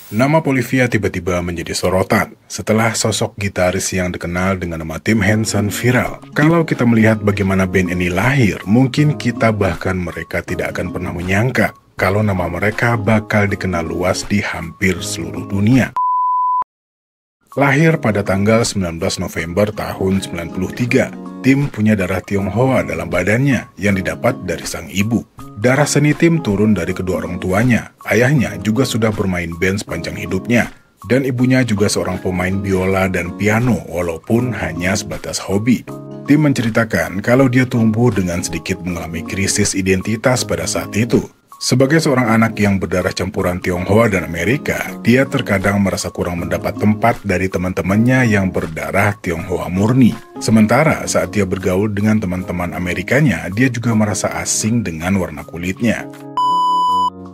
Nama Bolivia tiba-tiba menjadi sorotan setelah sosok gitaris yang dikenal dengan nama Tim Henson viral. Kalau kita melihat bagaimana band ini lahir, mungkin kita bahkan mereka tidak akan pernah menyangka kalau nama mereka bakal dikenal luas di hampir seluruh dunia. Lahir pada tanggal 19 November tahun 93, Tim punya darah Tionghoa dalam badannya yang didapat dari sang ibu. Darah seni Tim turun dari kedua orang tuanya. Ayahnya juga sudah bermain band sepanjang hidupnya, dan ibunya juga seorang pemain biola dan piano walaupun hanya sebatas hobi. Tim menceritakan kalau dia tumbuh dengan sedikit mengalami krisis identitas pada saat itu. Sebagai seorang anak yang berdarah campuran Tionghoa dan Amerika, dia terkadang merasa kurang mendapat tempat dari teman-temannya yang berdarah Tionghoa murni. Sementara saat dia bergaul dengan teman-teman Amerikanya, dia juga merasa asing dengan warna kulitnya.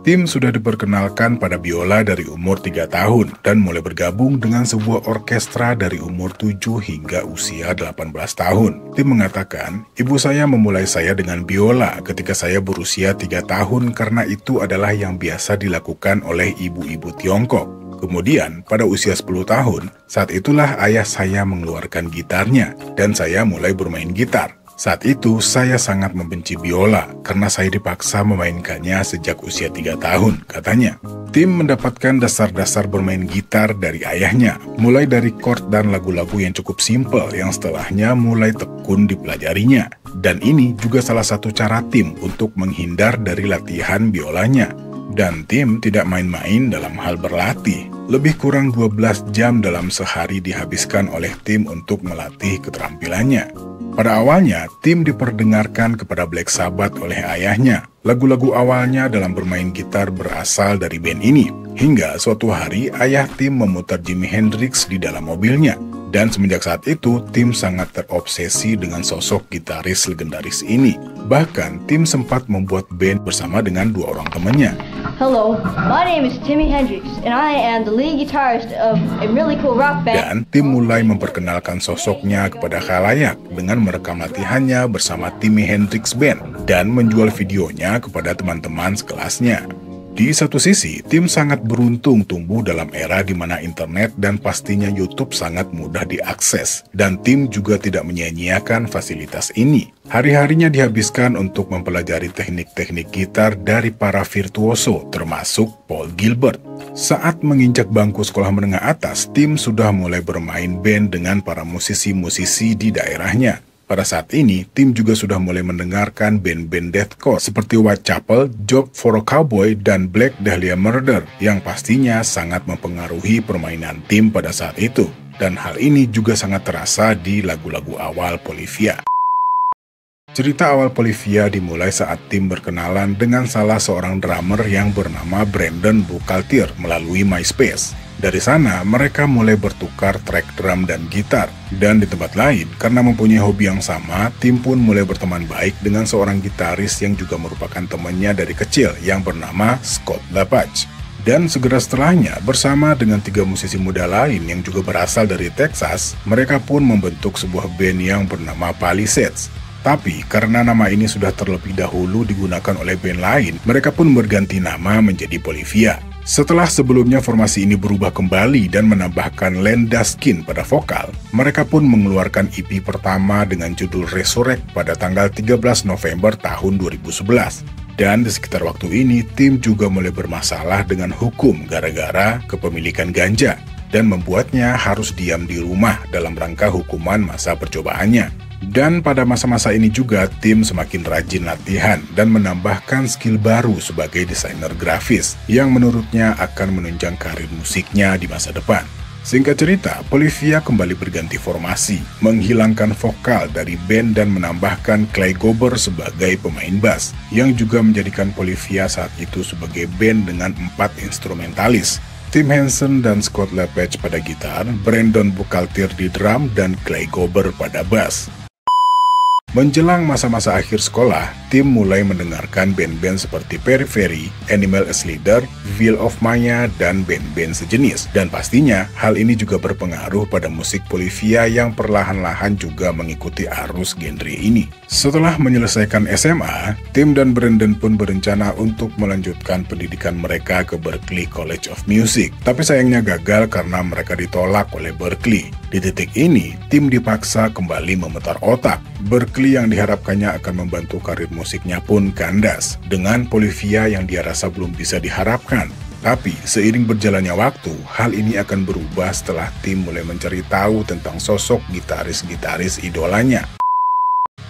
Tim sudah diperkenalkan pada biola dari umur 3 tahun dan mulai bergabung dengan sebuah orkestra dari umur 7 hingga usia 18 tahun. Tim mengatakan, ibu saya memulai saya dengan biola ketika saya berusia 3 tahun karena itu adalah yang biasa dilakukan oleh ibu-ibu Tiongkok. Kemudian, pada usia 10 tahun, saat itulah ayah saya mengeluarkan gitarnya dan saya mulai bermain gitar. Saat itu, saya sangat membenci biola karena saya dipaksa memainkannya sejak usia 3 tahun, katanya. Tim mendapatkan dasar-dasar bermain gitar dari ayahnya, mulai dari chord dan lagu-lagu yang cukup simpel yang setelahnya mulai tekun dipelajarinya. Dan ini juga salah satu cara Tim untuk menghindar dari latihan biolanya. Dan Tim tidak main-main dalam hal berlatih. Lebih kurang 12 jam dalam sehari dihabiskan oleh Tim untuk melatih keterampilannya. Pada awalnya, Tim diperdengarkan kepada Black Sabbath oleh ayahnya. Lagu-lagu awalnya dalam bermain gitar berasal dari band ini. Hingga suatu hari, ayah Tim memutar Jimi Hendrix di dalam mobilnya. Dan semenjak saat itu, Tim sangat terobsesi dengan sosok gitaris legendaris ini. Bahkan, Tim sempat membuat band bersama dengan 2 orang temannya. Hello, my name is Jimi Hendrix, and I am the lead guitarist of a really cool rock band. Dan Tim mulai memperkenalkan sosoknya kepada khalayak dengan merekam latihannya bersama Jimi Hendrix Band dan menjual videonya kepada teman-teman sekelasnya. Di satu sisi, Tim sangat beruntung tumbuh dalam era di mana internet dan pastinya YouTube sangat mudah diakses, dan Tim juga tidak menyia-nyiakan fasilitas ini. Hari-harinya dihabiskan untuk mempelajari teknik-teknik gitar dari para virtuoso, termasuk Paul Gilbert. Saat menginjak bangku sekolah menengah atas, Tim sudah mulai bermain band dengan para musisi-musisi di daerahnya. Pada saat ini, Tim juga sudah mulai mendengarkan band-band deathcore seperti Whitechapel, Job for a Cowboy, dan Black Dahlia Murder yang pastinya sangat mempengaruhi permainan Tim pada saat itu. Dan hal ini juga sangat terasa di lagu-lagu awal Bolivia. Cerita awal Bolivia dimulai saat Tim berkenalan dengan salah seorang drummer yang bernama Brandon Buchalter melalui MySpace. Dari sana, mereka mulai bertukar track drum dan gitar. Dan di tempat lain, karena mempunyai hobi yang sama, Tim pun mulai berteman baik dengan seorang gitaris yang juga merupakan temannya dari kecil yang bernama Scott LaPage. Dan segera setelahnya, bersama dengan 3 musisi muda lain yang juga berasal dari Texas, mereka pun membentuk sebuah band yang bernama Palisades. Tapi karena nama ini sudah terlebih dahulu digunakan oleh band lain, mereka pun berganti nama menjadi Bolivia. Setelah sebelumnya formasi ini berubah kembali dan menambahkan Len Daskin pada vokal, mereka pun mengeluarkan EP pertama dengan judul Resurrect pada tanggal 13 November tahun 2011. Dan di sekitar waktu ini, Tim juga mulai bermasalah dengan hukum gara-gara kepemilikan ganja dan membuatnya harus diam di rumah dalam rangka hukuman masa percobaannya. Dan pada masa-masa ini juga, Tim semakin rajin latihan dan menambahkan skill baru sebagai desainer grafis yang menurutnya akan menunjang karir musiknya di masa depan. Singkat cerita, Bolivia kembali berganti formasi, menghilangkan vokal dari band dan menambahkan Clay Gober sebagai pemain bass, yang juga menjadikan Bolivia saat itu sebagai band dengan 4 instrumentalis. Tim Henson dan Scott LaPage pada gitar, Brandon Buchalter di drum, dan Clay Gober pada bass. Menjelang masa-masa akhir sekolah, tim mulai mendengarkan band-band seperti Periphery, Animal as Leader, Veil of Maya, dan band-band sejenis. Dan pastinya, hal ini juga berpengaruh pada musik Bolivia yang perlahan-lahan juga mengikuti arus genre ini. Setelah menyelesaikan SMA, Tim dan Brandon pun berencana untuk melanjutkan pendidikan mereka ke Berklee College of Music. Tapi sayangnya gagal karena mereka ditolak oleh Berklee. Di titik ini, Tim dipaksa kembali memutar otak. Berklee yang diharapkannya akan membantu karir musiknya pun kandas, dengan Bolivia yang dia rasa belum bisa diharapkan. Tapi, seiring berjalannya waktu, hal ini akan berubah setelah Tim mulai mencari tahu tentang sosok gitaris-gitaris idolanya,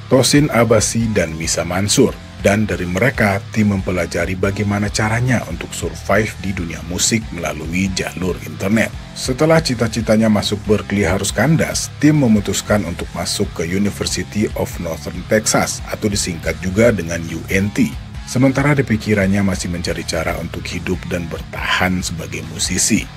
Tosin Abasi dan Misa Mansur. Dan dari mereka, Tim mempelajari bagaimana caranya untuk survive di dunia musik melalui jalur internet. Setelah cita-citanya masuk Berklee harus kandas, Tim memutuskan untuk masuk ke University of Northern Texas, atau disingkat juga dengan UNT. Sementara di pikirannya masih mencari cara untuk hidup dan bertahan sebagai musisi.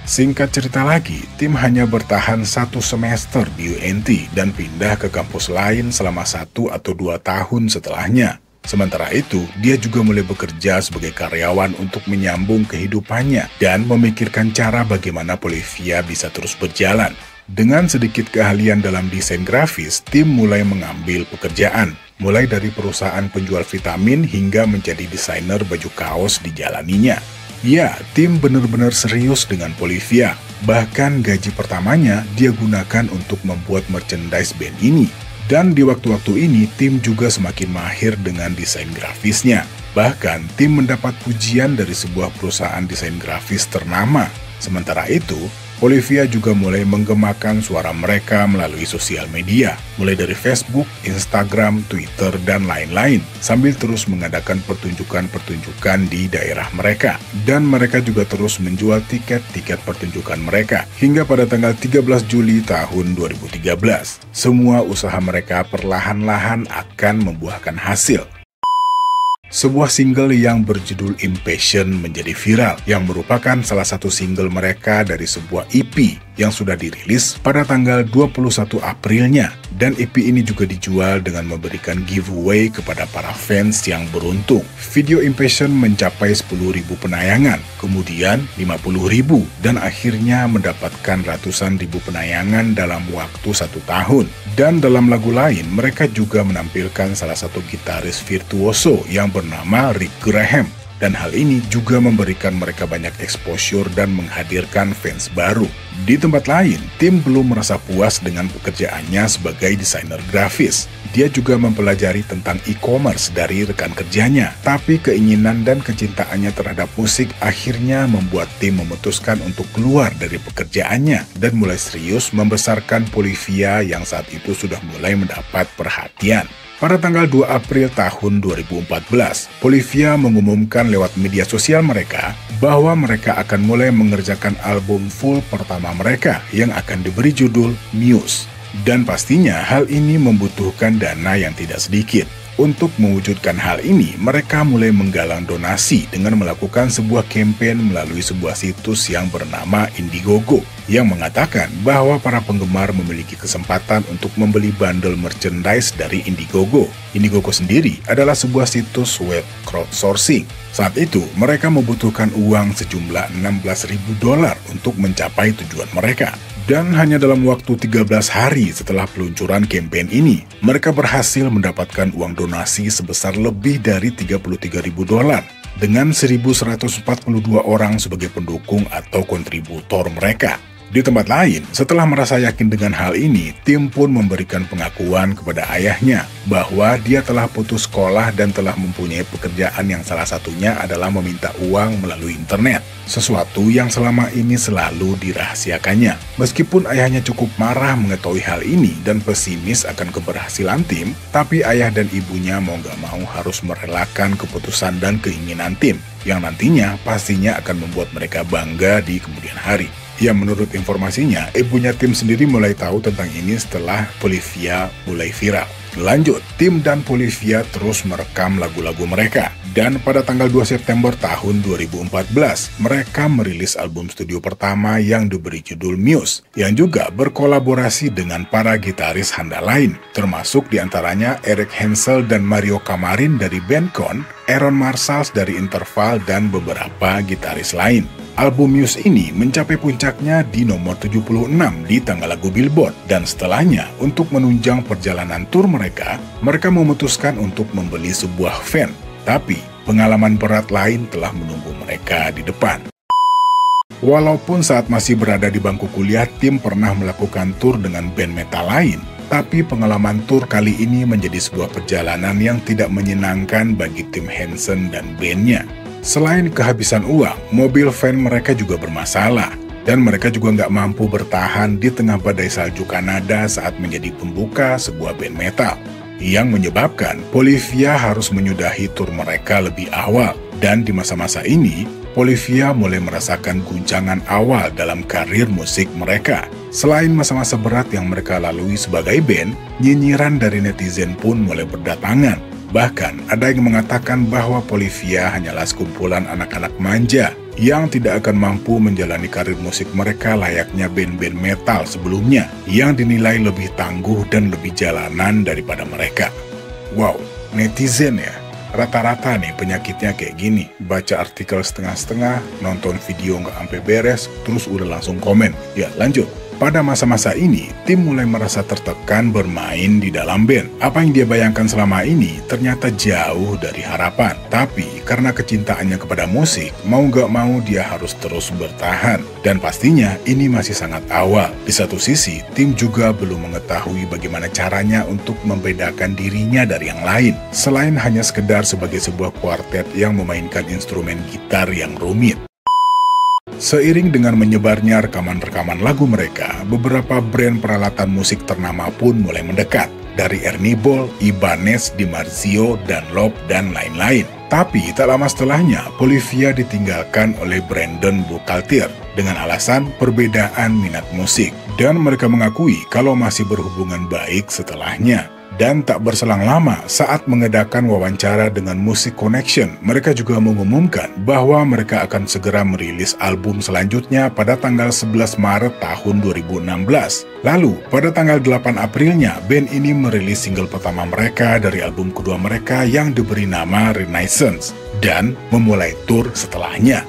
Singkat cerita lagi, Tim hanya bertahan 1 semester di UNT dan pindah ke kampus lain selama 1 atau 2 tahun setelahnya. Sementara itu, dia juga mulai bekerja sebagai karyawan untuk menyambung kehidupannya dan memikirkan cara bagaimana Bolivia bisa terus berjalan. Dengan sedikit keahlian dalam desain grafis, Tim mulai mengambil pekerjaan, mulai dari perusahaan penjual vitamin hingga menjadi desainer baju kaos dijalaninya. Ya, Tim benar-benar serius dengan Bolivia. Bahkan gaji pertamanya dia gunakan untuk membuat merchandise band ini. Dan di waktu-waktu ini, Tim juga semakin mahir dengan desain grafisnya. Bahkan, Tim mendapat pujian dari sebuah perusahaan desain grafis ternama. Sementara itu, Bolivia juga mulai menggemakan suara mereka melalui sosial media, mulai dari Facebook, Instagram, Twitter, dan lain-lain, sambil terus mengadakan pertunjukan-pertunjukan di daerah mereka. Dan mereka juga terus menjual tiket-tiket pertunjukan mereka, hingga pada tanggal 13 Juli tahun 2013. Semua usaha mereka perlahan-lahan akan membuahkan hasil. Sebuah single yang berjudul Impatient menjadi viral, yang merupakan salah satu single mereka dari sebuah EP yang sudah dirilis pada tanggal 21 Aprilnya. Dan EP ini juga dijual dengan memberikan giveaway kepada para fans yang beruntung. Video Impatient mencapai 10.000 penayangan, kemudian 50.000, dan akhirnya mendapatkan ratusan ribu penayangan dalam waktu 1 tahun. Dan dalam lagu lain, mereka juga menampilkan salah satu gitaris virtuoso yang bernama Rick Graham. Dan hal ini juga memberikan mereka banyak exposure dan menghadirkan fans baru. Di tempat lain, Tim belum merasa puas dengan pekerjaannya sebagai desainer grafis. Dia juga mempelajari tentang e-commerce dari rekan kerjanya. Tapi keinginan dan kecintaannya terhadap musik akhirnya membuat Tim memutuskan untuk keluar dari pekerjaannya dan mulai serius membesarkan Bolivia yang saat itu sudah mulai mendapat perhatian. Pada tanggal 2 April tahun 2014, Bolivia mengumumkan lewat media sosial mereka bahwa mereka akan mulai mengerjakan album full pertama mereka yang akan diberi judul Muse. Dan pastinya hal ini membutuhkan dana yang tidak sedikit. Untuk mewujudkan hal ini, mereka mulai menggalang donasi dengan melakukan sebuah kampanye melalui sebuah situs yang bernama Indiegogo, yang mengatakan bahwa para penggemar memiliki kesempatan untuk membeli bundle merchandise dari Indiegogo. Indiegogo sendiri adalah sebuah situs web crowdsourcing. Saat itu, mereka membutuhkan uang sejumlah $16.000 untuk mencapai tujuan mereka. Dan hanya dalam waktu 13 hari setelah peluncuran kampanye ini, mereka berhasil mendapatkan uang donasi sebesar lebih dari $33.000 dengan 1.142 orang sebagai pendukung atau kontributor mereka. Di tempat lain, setelah merasa yakin dengan hal ini, Tim pun memberikan pengakuan kepada ayahnya bahwa dia telah putus sekolah dan telah mempunyai pekerjaan yang salah satunya adalah meminta uang melalui internet. Sesuatu yang selama ini selalu dirahasiakannya. Meskipun ayahnya cukup marah mengetahui hal ini dan pesimis akan keberhasilan Tim, tapi ayah dan ibunya mau gak mau harus merelakan keputusan dan keinginan Tim, yang nantinya pastinya akan membuat mereka bangga di kemudian hari. Ya, menurut informasinya, ibunya Tim sendiri mulai tahu tentang ini setelah Bolivia mulai viral. Lanjut, Tim dan Bolivia terus merekam lagu-lagu mereka. Dan pada tanggal 2 September tahun 2014, mereka merilis album studio pertama yang diberi judul Muse, yang juga berkolaborasi dengan para gitaris handal lain, termasuk diantaranya Eric Hensel dan Mario Camarin dari band Korn, Aaron Marshalls dari Interval, dan beberapa gitaris lain. Album Muse ini mencapai puncaknya di nomor 76 di tanggal lagu Billboard, dan setelahnya untuk menunjang perjalanan tur mereka memutuskan untuk membeli sebuah van. Tapi pengalaman berat lain telah menunggu mereka di depan. Walaupun saat masih berada di bangku kuliah, Tim pernah melakukan tur dengan band metal lain, tapi pengalaman tur kali ini menjadi sebuah perjalanan yang tidak menyenangkan bagi Tim Henson dan bandnya. Selain kehabisan uang, mobil van mereka juga bermasalah, dan mereka juga nggak mampu bertahan di tengah badai salju Kanada saat menjadi pembuka sebuah band metal, yang menyebabkan Bolivia harus menyudahi tur mereka lebih awal. Dan di masa-masa ini, Bolivia mulai merasakan guncangan awal dalam karir musik mereka. Selain masa-masa berat yang mereka lalui sebagai band, nyinyiran dari netizen pun mulai berdatangan. Bahkan ada yang mengatakan bahwa Bolivia hanyalah sekumpulan anak-anak manja yang tidak akan mampu menjalani karir musik mereka layaknya band-band metal sebelumnya yang dinilai lebih tangguh dan lebih jalanan daripada mereka. Wow, netizen ya. Rata-rata nih penyakitnya kayak gini. Baca artikel setengah-setengah, nonton video nggak sampai beres, terus udah langsung komen. Ya lanjut. Pada masa-masa ini, Tim mulai merasa tertekan bermain di dalam band. Apa yang dia bayangkan selama ini ternyata jauh dari harapan. Tapi karena kecintaannya kepada musik, mau nggak mau dia harus terus bertahan. Dan pastinya ini masih sangat awal. Di satu sisi, Tim juga belum mengetahui bagaimana caranya untuk membedakan dirinya dari yang lain. Selain hanya sekedar sebagai sebuah kuartet yang memainkan instrumen gitar yang rumit. Seiring dengan menyebarnya rekaman-rekaman lagu mereka, beberapa brand peralatan musik ternama pun mulai mendekat. Dari Ernie Ball, Ibanez, DiMarzio, Dunlop, dan lain-lain. Tapi tak lama setelahnya, Bolivia ditinggalkan oleh Brandon Buchalter dengan alasan perbedaan minat musik. Dan mereka mengakui kalau masih berhubungan baik setelahnya. Dan tak berselang lama saat mengadakan wawancara dengan Music Connection, mereka juga mengumumkan bahwa mereka akan segera merilis album selanjutnya pada tanggal 11 Maret tahun 2016. Lalu, pada tanggal 8 Aprilnya, band ini merilis single pertama mereka dari album kedua mereka yang diberi nama Renaissance, dan memulai tur setelahnya.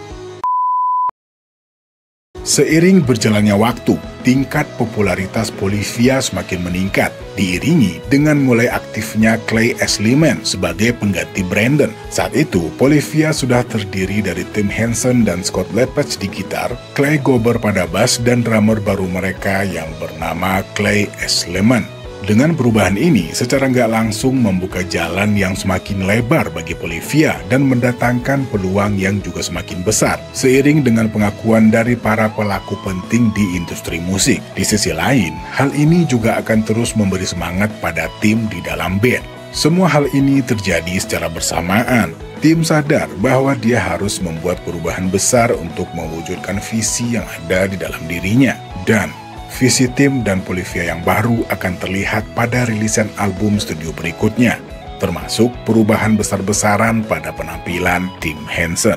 Seiring berjalannya waktu, tingkat popularitas Bolivia semakin meningkat, diiringi dengan mulai aktifnya Clay Esliman sebagai pengganti Brandon. Saat itu, Bolivia sudah terdiri dari Tim Henson dan Scott Lepage di gitar, Clay Gober pada bass, dan drummer baru mereka yang bernama Clay Esliman. Dengan perubahan ini, secara nggak langsung membuka jalan yang semakin lebar bagi Bolivia dan mendatangkan peluang yang juga semakin besar, seiring dengan pengakuan dari para pelaku penting di industri musik. Di sisi lain, hal ini juga akan terus memberi semangat pada Tim di dalam band. Semua hal ini terjadi secara bersamaan. Tim sadar bahwa dia harus membuat perubahan besar untuk mewujudkan visi yang ada di dalam dirinya. Dan visi Tim dan Bolivia yang baru akan terlihat pada rilisan album studio berikutnya, termasuk perubahan besar-besaran pada penampilan Tim Henson.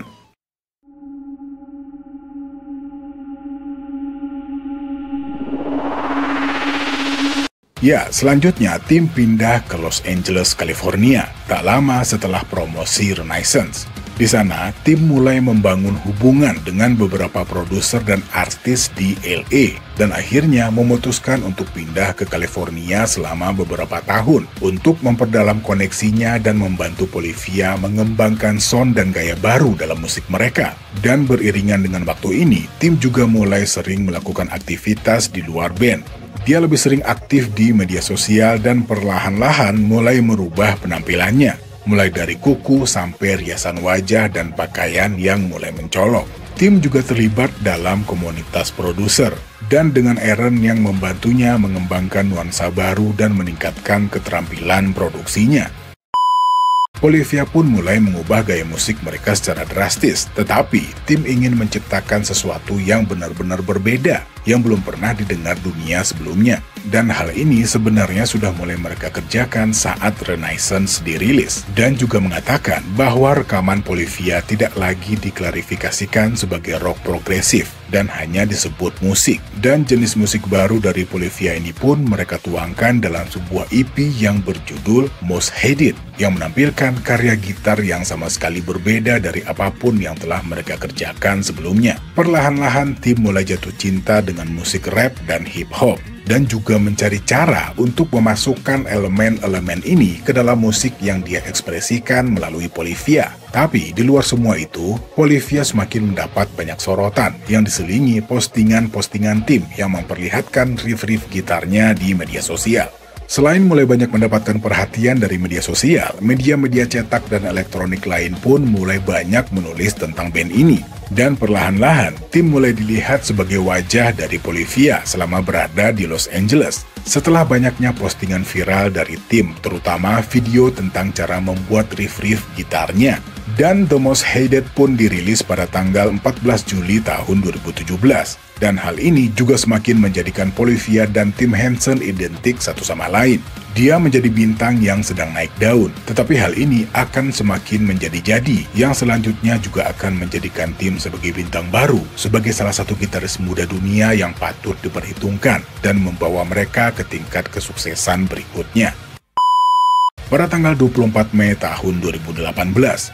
Ya, selanjutnya Tim pindah ke Los Angeles, California, tak lama setelah promosi Renaissance. Di sana, Tim mulai membangun hubungan dengan beberapa produser dan artis di LA, dan akhirnya memutuskan untuk pindah ke California selama beberapa tahun untuk memperdalam koneksinya dan membantu Bolivia mengembangkan sound dan gaya baru dalam musik mereka. Dan beriringan dengan waktu ini, Tim juga mulai sering melakukan aktivitas di luar band. Dia lebih sering aktif di media sosial dan perlahan-lahan mulai merubah penampilannya, mulai dari kuku sampai riasan wajah dan pakaian yang mulai mencolok. Tim juga terlibat dalam komunitas produser, dan dengan Aaron yang membantunya mengembangkan nuansa baru dan meningkatkan keterampilan produksinya. Bolivia pun mulai mengubah gaya musik mereka secara drastis, tetapi Tim ingin menciptakan sesuatu yang benar-benar berbeda. yang belum pernah didengar dunia sebelumnya. Dan hal ini sebenarnya sudah mulai mereka kerjakan saat Renaissance dirilis, dan juga mengatakan bahwa rekaman Polyphia tidak lagi diklarifikasikan sebagai rock progresif dan hanya disebut musik. Dan jenis musik baru dari Polyphia ini pun mereka tuangkan dalam sebuah EP yang berjudul Most Hated, yang menampilkan karya gitar yang sama sekali berbeda dari apapun yang telah mereka kerjakan sebelumnya. Perlahan-lahan tim mulai jatuh cinta dengan musik rap dan hip hop, dan juga mencari cara untuk memasukkan elemen-elemen ini ke dalam musik yang dia ekspresikan melalui Polyphia. Tapi di luar semua itu, Polyphia semakin mendapat banyak sorotan yang diselingi postingan-postingan tim yang memperlihatkan riff-riff gitarnya di media sosial. Selain mulai banyak mendapatkan perhatian dari media sosial, media-media cetak dan elektronik lain pun mulai banyak menulis tentang band ini. Dan perlahan-lahan, tim mulai dilihat sebagai wajah dari Polyphia selama berada di Los Angeles. Setelah banyaknya postingan viral dari tim, terutama video tentang cara membuat riff-riff gitarnya. Dan The Most Hated pun dirilis pada tanggal 14 Juli tahun 2017. Dan hal ini juga semakin menjadikan Polyphia dan Tim Henson identik satu sama lain. Dia menjadi bintang yang sedang naik daun, tetapi hal ini akan semakin menjadi-jadi, yang selanjutnya juga akan menjadikan Tim sebagai bintang baru, sebagai salah satu gitaris muda dunia yang patut diperhitungkan, dan membawa mereka ke tingkat kesuksesan berikutnya. Pada tanggal 24 Mei tahun 2018,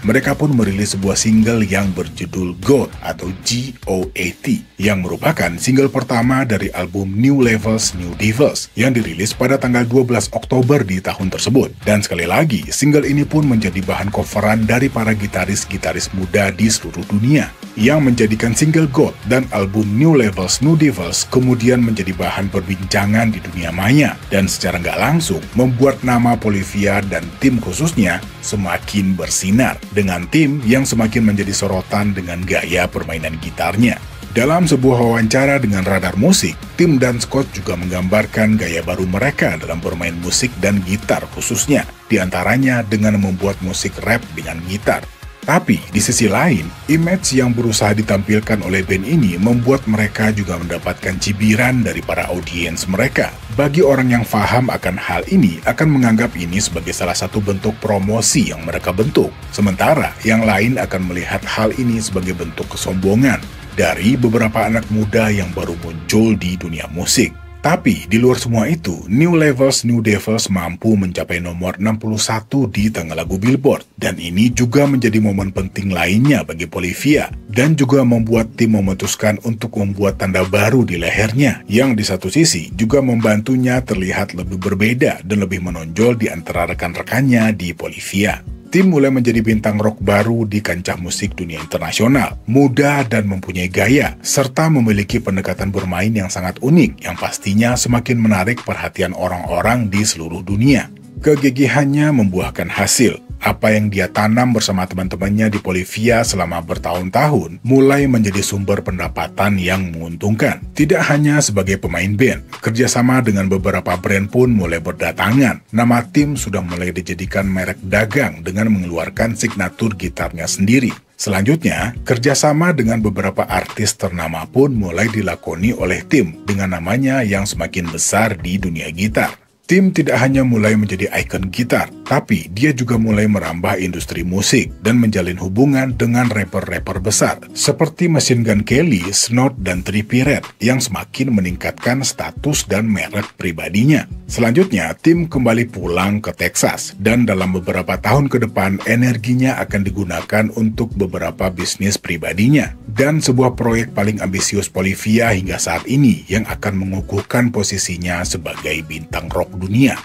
mereka pun merilis sebuah single yang berjudul GOAT atau GOAT, yang merupakan single pertama dari album New Levels, New Devils yang dirilis pada tanggal 12 Oktober di tahun tersebut. Dan sekali lagi, single ini pun menjadi bahan coveran dari para gitaris-gitaris muda di seluruh dunia, yang menjadikan single GOAT dan album New Levels, New Devils kemudian menjadi bahan perbincangan di dunia maya, dan secara nggak langsung membuat nama Polyphia dan tim khususnya semakin bersinar, dengan tim yang semakin menjadi sorotan dengan gaya permainan gitarnya. Dalam sebuah wawancara dengan Radar Musik, Tim dan Scott juga menggambarkan gaya baru mereka dalam bermain musik dan gitar khususnya, diantaranya dengan membuat musik rap dengan gitar. Tapi di sisi lain, image yang berusaha ditampilkan oleh band ini membuat mereka juga mendapatkan cibiran dari para audiens mereka. Bagi orang yang paham akan hal ini akan menganggap ini sebagai salah satu bentuk promosi yang mereka bentuk. Sementara yang lain akan melihat hal ini sebagai bentuk kesombongan dari beberapa anak muda yang baru muncul di dunia musik. Tapi di luar semua itu, New Levels, New Devils mampu mencapai nomor 61 di tangga lagu Billboard. Dan ini juga menjadi momen penting lainnya bagi Polyphia, dan juga membuat tim memutuskan untuk membuat tanda baru di lehernya, yang di satu sisi juga membantunya terlihat lebih berbeda dan lebih menonjol di antara rekan-rekannya di Polyphia. Tim mulai menjadi bintang rock baru di kancah musik dunia internasional, muda dan mempunyai gaya, serta memiliki pendekatan bermain yang sangat unik yang pastinya semakin menarik perhatian orang-orang di seluruh dunia. Kegigihannya membuahkan hasil. Apa yang dia tanam bersama teman-temannya di Polyphia selama bertahun-tahun mulai menjadi sumber pendapatan yang menguntungkan. Tidak hanya sebagai pemain band, kerjasama dengan beberapa brand pun mulai berdatangan. Nama Tim sudah mulai dijadikan merek dagang dengan mengeluarkan signatur gitarnya sendiri. Selanjutnya, kerjasama dengan beberapa artis ternama pun mulai dilakoni oleh Tim dengan namanya yang semakin besar di dunia gitar. Tim tidak hanya mulai menjadi ikon gitar, tapi dia juga mulai merambah industri musik dan menjalin hubungan dengan rapper-rapper besar seperti Machine Gun Kelly, Snot, dan Trippie Redd yang semakin meningkatkan status dan merek pribadinya. Selanjutnya, Tim kembali pulang ke Texas dan dalam beberapa tahun ke depan energinya akan digunakan untuk beberapa bisnis pribadinya dan sebuah proyek paling ambisius Polyphia hingga saat ini yang akan mengukuhkan posisinya sebagai bintang rock dunia.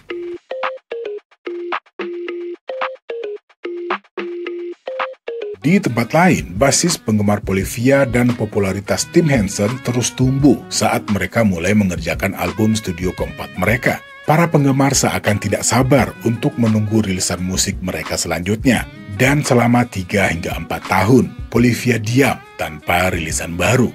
Di tempat lain, basis penggemar Polyphia dan popularitas Tim Henson terus tumbuh saat mereka mulai mengerjakan album studio keempat mereka. Para penggemar seakan tidak sabar untuk menunggu rilisan musik mereka selanjutnya. Dan selama 3 hingga 4 tahun, Polyphia diam tanpa rilisan baru.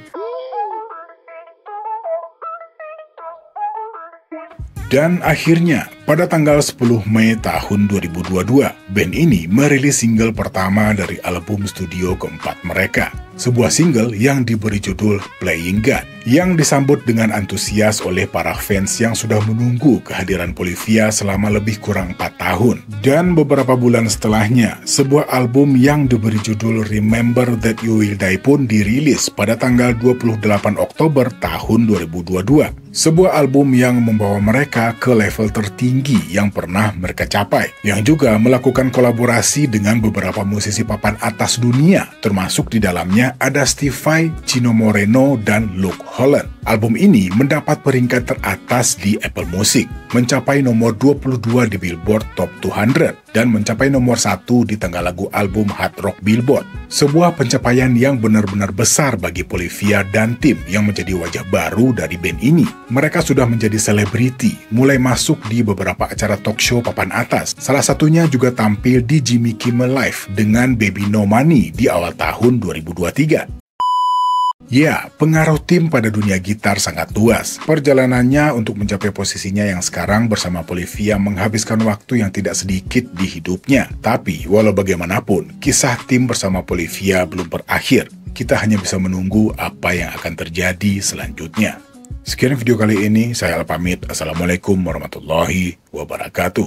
Dan akhirnya, pada tanggal 10 Mei tahun 2022, band ini merilis single pertama dari album studio keempat mereka. sebuah single yang diberi judul Playing God, yang disambut dengan antusias oleh para fans yang sudah menunggu kehadiran Bolivia selama lebih kurang 4 tahun. Dan beberapa bulan setelahnya, sebuah album yang diberi judul Remember That You Will Die pun dirilis pada tanggal 28 Oktober tahun 2022. Sebuah album yang membawa mereka ke level tertinggi yang pernah mereka capai, yang juga melakukan kolaborasi dengan beberapa musisi papan atas dunia, termasuk di dalamnya ada Steve Vai, Chino Moreno, dan Luke Holland. Album ini mendapat peringkat teratas di Apple Music, mencapai nomor 22 di Billboard Top 200, dan mencapai nomor 1 di tangga lagu album Hard Rock Billboard. Sebuah pencapaian yang benar-benar besar bagi Bolivia dan tim yang menjadi wajah baru dari band ini. Mereka sudah menjadi selebriti, mulai masuk di beberapa acara talk show papan atas. Salah satunya juga tampil di Jimmy Kimmel Live dengan Baby No Money di awal tahun 2023. Ya, pengaruh tim pada dunia gitar sangat luas. Perjalanannya untuk mencapai posisinya yang sekarang bersama Bolivia menghabiskan waktu yang tidak sedikit di hidupnya. Tapi, walau bagaimanapun, kisah tim bersama Bolivia belum berakhir. Kita hanya bisa menunggu apa yang akan terjadi selanjutnya. Sekian video kali ini, saya pamit. Assalamualaikum warahmatullahi wabarakatuh.